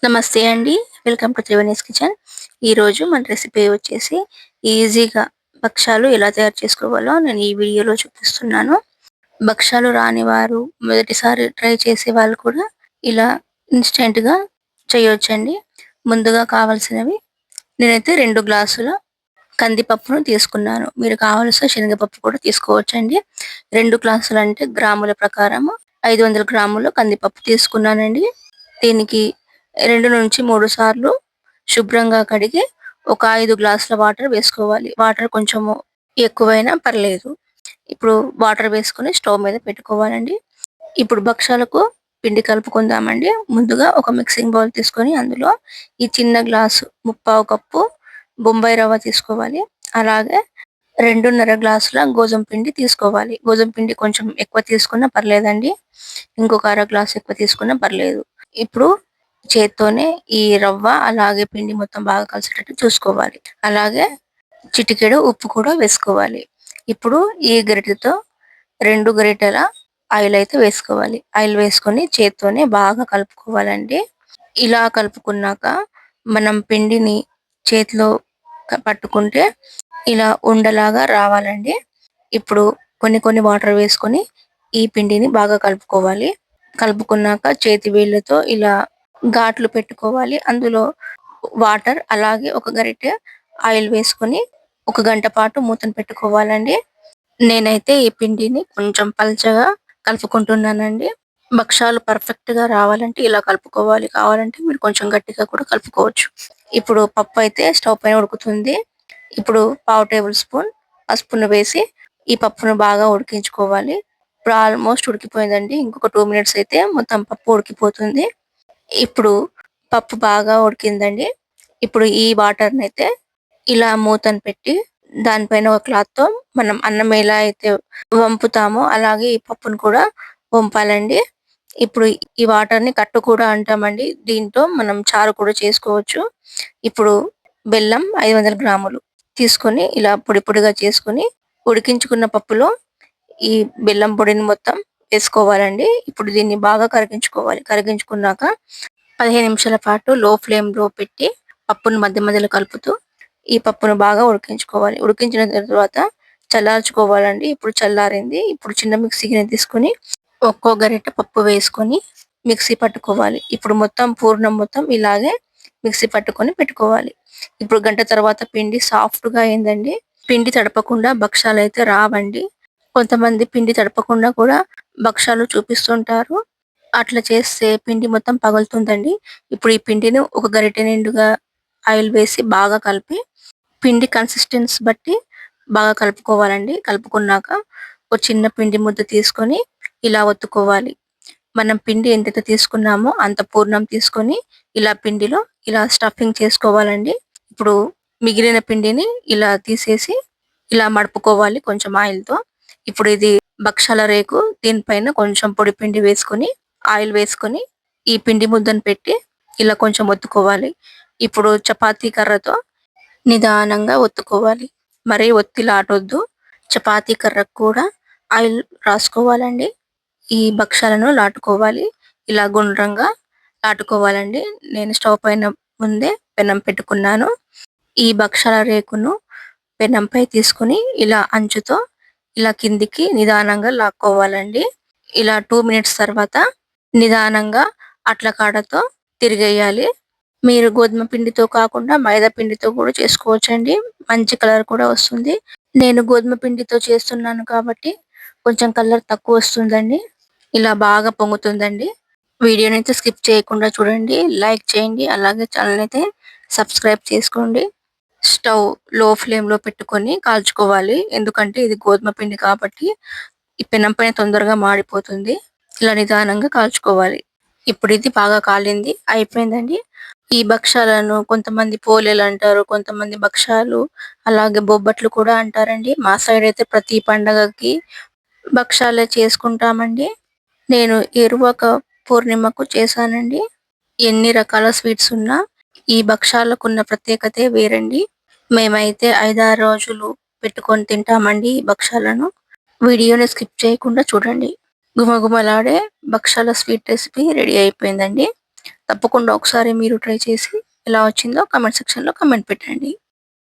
నమస్తే అండి. Welcome to Triveni's kitchen. ఈరోజు మన రెసిపీ వచ్చేసి ఈజీగా భక్షాలు ఎలా తయారు చేసుకోవాలో నేను ఈ వీడియోలో చూపిస్తున్నాను. భక్షాలు రాని వారు, మొదటిసారి ట్రై చేసే వాళ్ళు కూడా ఇలా ఇన్‌స్టంట్‌గా చేయొచ్చండి. ముందుగా కావాల్సినవి నేనైతే 2 గ్లాసుల కందిపప్పును తీసుకున్నాను. మీరు కావాల్సిన శనగపప్పు కూడా తీసుకోవచ్చండి. 2 గ్లాసులంటే గ్రాముల ప్రకారము 500 గ్రాముల కందిపప్పు తీసుకున్నానండి. దీనికి 2-3 సార్లు శుభ్రంగా కడిగి ఒక 5 గ్లాసుల వాటర్ వేసుకోవాలి. వాటర్ కొంచెము ఎక్కువైనా పర్లేదు. ఇప్పుడు వాటర్ వేసుకొని స్టవ్ మీద పెట్టుకోవాలండి. ఇప్పుడు భక్షాలకు పిండి కలుపుకుందామండి. ముందుగా ఒక మిక్సింగ్ బౌల్ తీసుకొని అందులో ఈ చిన్న గ్లాసు ముప్పావు కప్పు బొంబాయి రవ్వ తీసుకోవాలి. అలాగే 2:30 గ్లాసుల గోధుమ పిండి తీసుకోవాలి. గోధుమ పిండి కొంచెం ఎక్కువ తీసుకున్నా పర్లేదండి. ఇంకొక అర గ్లాస్ ఎక్కువ తీసుకున్నా పర్లేదు. ఇప్పుడు చేత్తోనే ఈ రవ్వ అలాగే పిండి మొత్తం బాగా కలిసేటట్టు చూసుకోవాలి. అలాగే చిటికెడు ఉప్పు కూడా వేసుకోవాలి. ఇప్పుడు ఈ గరిటెతో 2 గరిటెల ఆయిల్ అయితే వేసుకోవాలి. ఆయిల్ వేసుకొని చేత్తోనే బాగా కలుపుకోవాలండి. ఇలా కలుపుకున్నాక మనం పిండిని చేతిలో పట్టుకుంటే ఇలా ఉండలాగా రావాలండి. ఇప్పుడు కొన్ని వాటర్ వేసుకొని ఈ పిండిని బాగా కలుపుకోవాలి. కలుపుకున్నాక చేతి వేళ్ళతో ఇలా ఘాట్లు పెట్టుకోవాలి. అందులో వాటర్ అలాగే ఒక గరిటె ఆయిల్ వేసుకొని ఒక గంట పాటు మూతను పెట్టుకోవాలండి. నేనైతే ఈ పిండిని కొంచెం పల్చగా కలుపుకుంటున్నానండి. భక్షాలు పర్ఫెక్ట్‌గా రావాలంటే ఇలా కలుపుకోవాలి. కావాలంటే మీరు కొంచెం గట్టిగా కూడా కలుపుకోవచ్చు. ఇప్పుడు పప్పు అయితే స్టవ్ పైన ఉడుకుతుంది. ఇప్పుడు పావు టేబుల్ స్పూన్ పసుపును వేసి ఈ పప్పును బాగా ఉడికించుకోవాలి. ఇప్పుడు ఆల్మోస్ట్ ఉడికిపోయిందండి. ఇంకొక 2 మినిట్స్ అయితే మొత్తం పప్పు ఉడికిపోతుంది. ఇప్పుడు పప్పు బాగా ఉడికిందండి. ఇప్పుడు ఈ వాటర్‌నైతే ఇలా మూతను పెట్టి దానిపైన ఒక క్లాత్‌తో మనం అన్నం ఎలా అయితే వంపుతామో అలాగే ఈ పప్పును కూడా వంపాలండి. ఇప్పుడు ఈ వాటర్‌ని కట్టు కూడా అంటామండి. దీంతో మనం చారు కూడా చేసుకోవచ్చు. ఇప్పుడు బెల్లం 500 గ్రాములు తీసుకొని ఇలా పొడి పొడిగా చేసుకొని ఉడికించుకున్న పప్పులో ఈ బెల్లం పొడిని మొత్తం వేసుకోవాలండి. ఇప్పుడు దీన్ని బాగా కరిగించుకోవాలి. కరిగించుకున్నాక 15 నిమిషాల పాటు లో ఫ్లేమ్‌లో పెట్టి పప్పును మధ్య మధ్యలో కలుపుతూ ఈ పప్పును బాగా ఉడికించుకోవాలి. ఉడికించిన తర్వాత చల్లార్చుకోవాలండి. ఇప్పుడు చల్లారింది. ఇప్పుడు చిన్న మిక్సీ గిన్నె తీసుకొని ఒక్కో గరిటె పప్పు వేసుకొని మిక్సీ పట్టుకోవాలి. ఇప్పుడు మొత్తం పూర్ణం మొత్తం ఇలాగే మిక్సీ పట్టుకొని పెట్టుకోవాలి. ఇప్పుడు గంట తర్వాత పిండి సాఫ్ట్‌గా అయిందండి. పిండి తడపకుండా భక్షాలైతే రావండి. కొంతమంది పిండి తడపకుండా కూడా భక్షాలు చూపిస్తుంటారు. అట్లా చేస్తే పిండి మొత్తం పగులుతుందండి. ఇప్పుడు ఈ పిండిని ఒక గరిటె నిండుగా ఆయిల్ వేసి బాగా కలిపి పిండి కన్సిస్టెన్సీ బట్టి బాగా కలుపుకోవాలండి. కలుపుకున్నాక ఒక చిన్న పిండి ముద్ద తీసుకొని ఇలా ఒత్తుకోవాలి. మనం పిండి ఎంతైతే తీసుకున్నామో అంత పూర్ణం తీసుకొని ఇలా పిండిలో ఇలా స్టఫింగ్ చేసుకోవాలండి. ఇప్పుడు మిగిలిన పిండిని ఇలా తీసేసి ఇలా మడుపుకోవాలి కొంచెం ఆయిల్‌తో. ఇప్పుడు ఇది భక్షాల రేకు దీనిపైన కొంచెం పొడి పిండి వేసుకొని, ఆయిల్ వేసుకొని ఈ పిండి ముద్దను పెట్టి ఇలా కొంచెం ఒత్తుకోవాలి. ఇప్పుడు చపాతీ కర్రతో నిదానంగా ఒత్తుకోవాలి. మరీ ఒత్తి లాటొద్దు. చపాతీ కర్రకు కూడా ఆయిల్ రాసుకోవాలండి. ఈ భక్షాలను లాటుకోవాలి. ఇలా గుండ్రంగా లాటుకోవాలండి. నేను స్టవ్ పైన ముందే పెనం పెట్టుకున్నాను. ఈ భక్షాల రేకును పెనంపై తీసుకొని ఇలా అంచుతో ఇలా కిందికి నిదానంగా లాక్కోవాలండి. ఇలా 2 మినిట్స్ తర్వాత నిదానంగా అట్ల కాడతో తిరిగేయాలి. మీరు గోధుమ పిండితో కాకుండా మైదా పిండితో కూడా చేసుకోవచ్చండి. మంచి కలర్ కూడా వస్తుంది. నేను గోధుమ పిండితో చేస్తున్నాను కాబట్టి కొంచెం కలర్ తక్కువ వస్తుందండి. ఇలా బాగా పొంగుతుందండి. వీడియోనైతే స్కిప్ చేయకుండా చూడండి. లైక్ చేయండి. అలాగే ఛానెల్ అయితే సబ్స్క్రైబ్ చేసుకోండి. స్టవ్ లో ఫ్లేమ్‌లో పెట్టుకొని కాల్చుకోవాలి. ఎందుకంటే ఇది గోధుమ పిండి కాబట్టి ఈ పెనం పైన తొందరగా మాడిపోతుంది. ఇలా నిదానంగా కాల్చుకోవాలి. ఇప్పుడు ఇది బాగా కాలింది. అయిపోయిందండి. ఈ భక్షాలను కొంతమంది పోలేలంటారు. కొంతమంది భక్షాలు అలాగే బొబ్బట్లు కూడా అంటారండి. మా సైడ్ అయితే ప్రతి పండగకి భక్షాలే చేసుకుంటామండి. నేను ఎరువక పూర్ణిమకు చేశానండి. ఎన్ని రకాల స్వీట్స్ ఉన్నా ఈ భక్షాలకున్న ప్రత్యేకతే వేరండి. మేమైతే 5, 6 రోజులు పెట్టుకొని తింటామండి ఈ భక్షాలను. వీడియోని స్కిప్ చేయకుండా చూడండి. గుమగుమలాడే భక్షాల స్వీట్ రెసిపీ రెడీ అయిపోయిందండి. తప్పకుండా ఒకసారి మీరు ట్రై చేసి ఎలా వచ్చిందో కామెంట్ సెక్షన్‌లో కామెంట్ పెట్టండి.